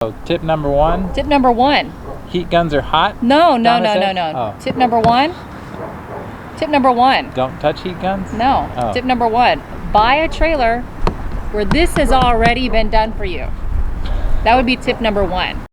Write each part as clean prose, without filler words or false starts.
So tip number one. Tip number one. Heat guns are hot? No. Oh. Tip number one. Tip number one. Don't touch heat guns? No. Oh. Tip number one. Buy a trailer where this has already been done for you. That would be tip number one.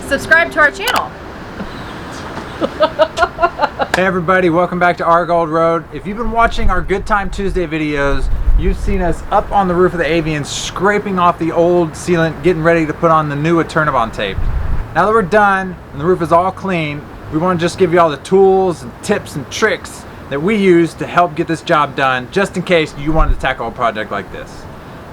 Subscribe to our channel. Hey everybody, welcome back to Our Gold Road. If you've been watching our Good Time Tuesday videos, you've seen us up on the roof of the Avion scraping off the old sealant, getting ready to put on the new eternabond tape. Now that we're done and the roof is all clean, we want to just give you all the tools and tips and tricks that we use to help get this job done, just in case you wanted to tackle a project like this.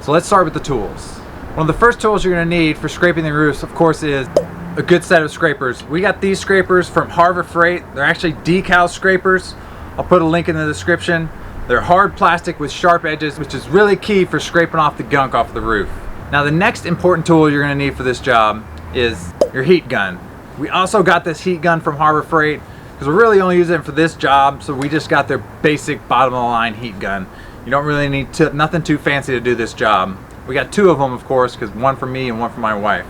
So let's start with the tools. One of the first tools you're going to need for scraping the roofs, of course, is a good set of scrapers. We got these scrapers from Harbor Freight. They're actually decal scrapers. I'll put a link in the description. They're hard plastic with sharp edges, which is really key for scraping off the gunk off the roof. Now the next important tool you're going to need for this job is your heat gun. We also got this heat gun from Harbor Freight because we're really only using it for this job, so we just got their basic bottom of the line heat gun. You don't really need nothing too fancy to do this job. We got two of them, of course, because one for me and one for my wife.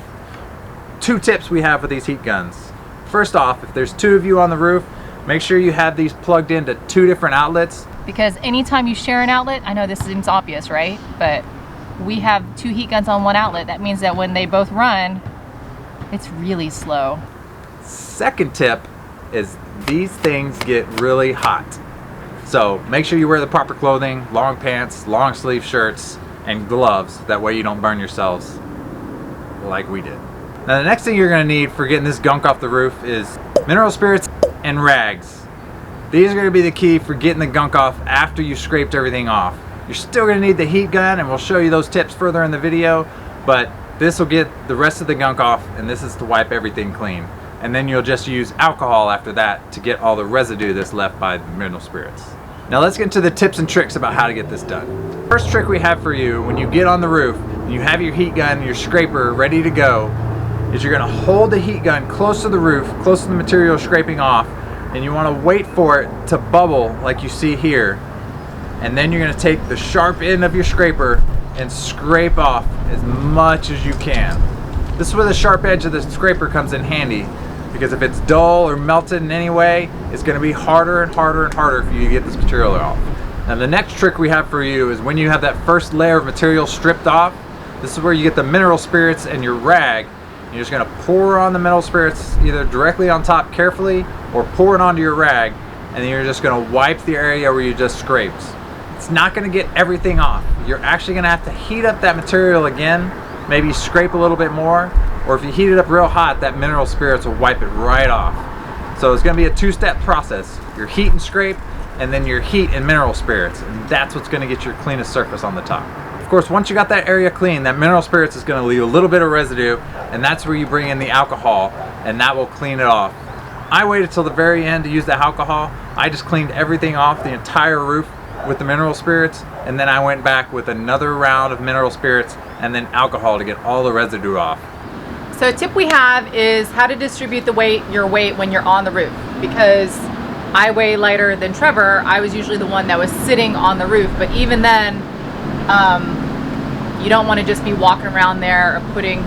Two tips we have for these heat guns. First off, if there's two of you on the roof, make sure you have these plugged into two different outlets. Because anytime you share an outlet, I know this seems obvious, right? But we have two heat guns on one outlet. That means that when they both run, it's really slow. Second tip is these things get really hot. So make sure you wear the proper clothing, long pants, long sleeve shirts, and gloves. That way you don't burn yourselves like we did. Now the next thing you're going to need for getting this gunk off the roof is mineral spirits and rags. These are going to be the key for getting the gunk off after you scraped everything off. You're still going to need the heat gun, and we'll show you those tips further in the video, but this will get the rest of the gunk off, and this is to wipe everything clean. And then you'll just use alcohol after that to get all the residue that's left by the mineral spirits. Now let's get into the tips and tricks about how to get this done. First trick we have for you when you get on the roof, and you have your heat gun and your scraper ready to go, is you're going to hold the heat gun close to the roof, close to the material scraping off, and you want to wait for it to bubble like you see here. And then you're going to take the sharp end of your scraper and scrape off as much as you can. This is where the sharp edge of the scraper comes in handy, because if it's dull or melted in any way, it's going to be harder and harder and harder for you to get this material off. Now the next trick we have for you is when you have that first layer of material stripped off, this is where you get the mineral spirits and your rag. You're just going to pour on the mineral spirits either directly on top carefully or pour it onto your rag, and then you're just going to wipe the area where you just scraped. It's not going to get everything off. You're actually going to have to heat up that material again, maybe scrape a little bit more, or if you heat it up real hot, that mineral spirits will wipe it right off. So it's going to be a two-step process. Your heat and scrape, and then your heat and mineral spirits, and that's what's going to get your cleanest surface on the top. Of course, once you got that area clean, that mineral spirits is going to leave a little bit of residue, and that's where you bring in the alcohol, and that will clean it off. I waited till the very end to use the alcohol. I just cleaned everything off, the entire roof, with the mineral spirits, and then I went back with another round of mineral spirits and then alcohol to get all the residue off. So a tip we have is how to distribute your weight when you're on the roof. Because I weigh lighter than Trevor, I was usually the one that was sitting on the roof, but even then, you don't want to just be walking around there or putting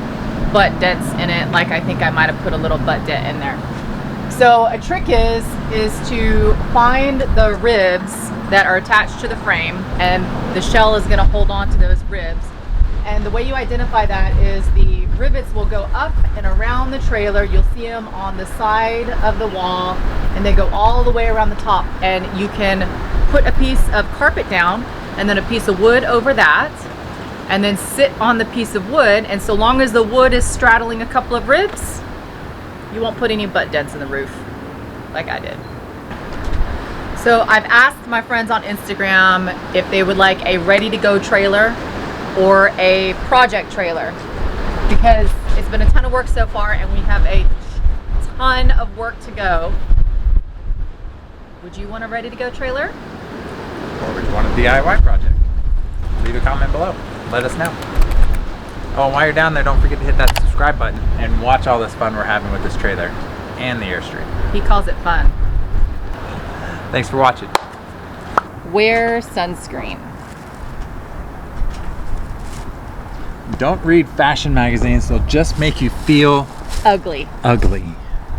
butt dents in it, like I think I might have put a little butt dent in there. So a trick is to find the ribs that are attached to the frame, and the shell is going to hold on to those ribs. the way you identify that is the rivets will go up and around the trailer. You'll see them on the side of the wall, and they go all the way around the top. And you can put a piece of carpet down and then a piece of wood over that, and then sit on the piece of wood. And so long as the wood is straddling a couple of ribs, you won't put any butt dents in the roof like I did. So I've asked my friends on Instagram if they would like a ready-to-go trailer or a project trailer, because it's been a ton of work so far and we have a ton of work to go. Would you want a ready-to-go trailer? Or would you want a DIY project? Leave a comment below. Let us know. Oh, and while you're down there, don't forget to hit that subscribe button and watch all this fun we're having with this trailer and the Airstream. He calls it fun. Thanks for watching. Wear sunscreen. Don't read fashion magazines, they'll just make you feel Ugly. ugly.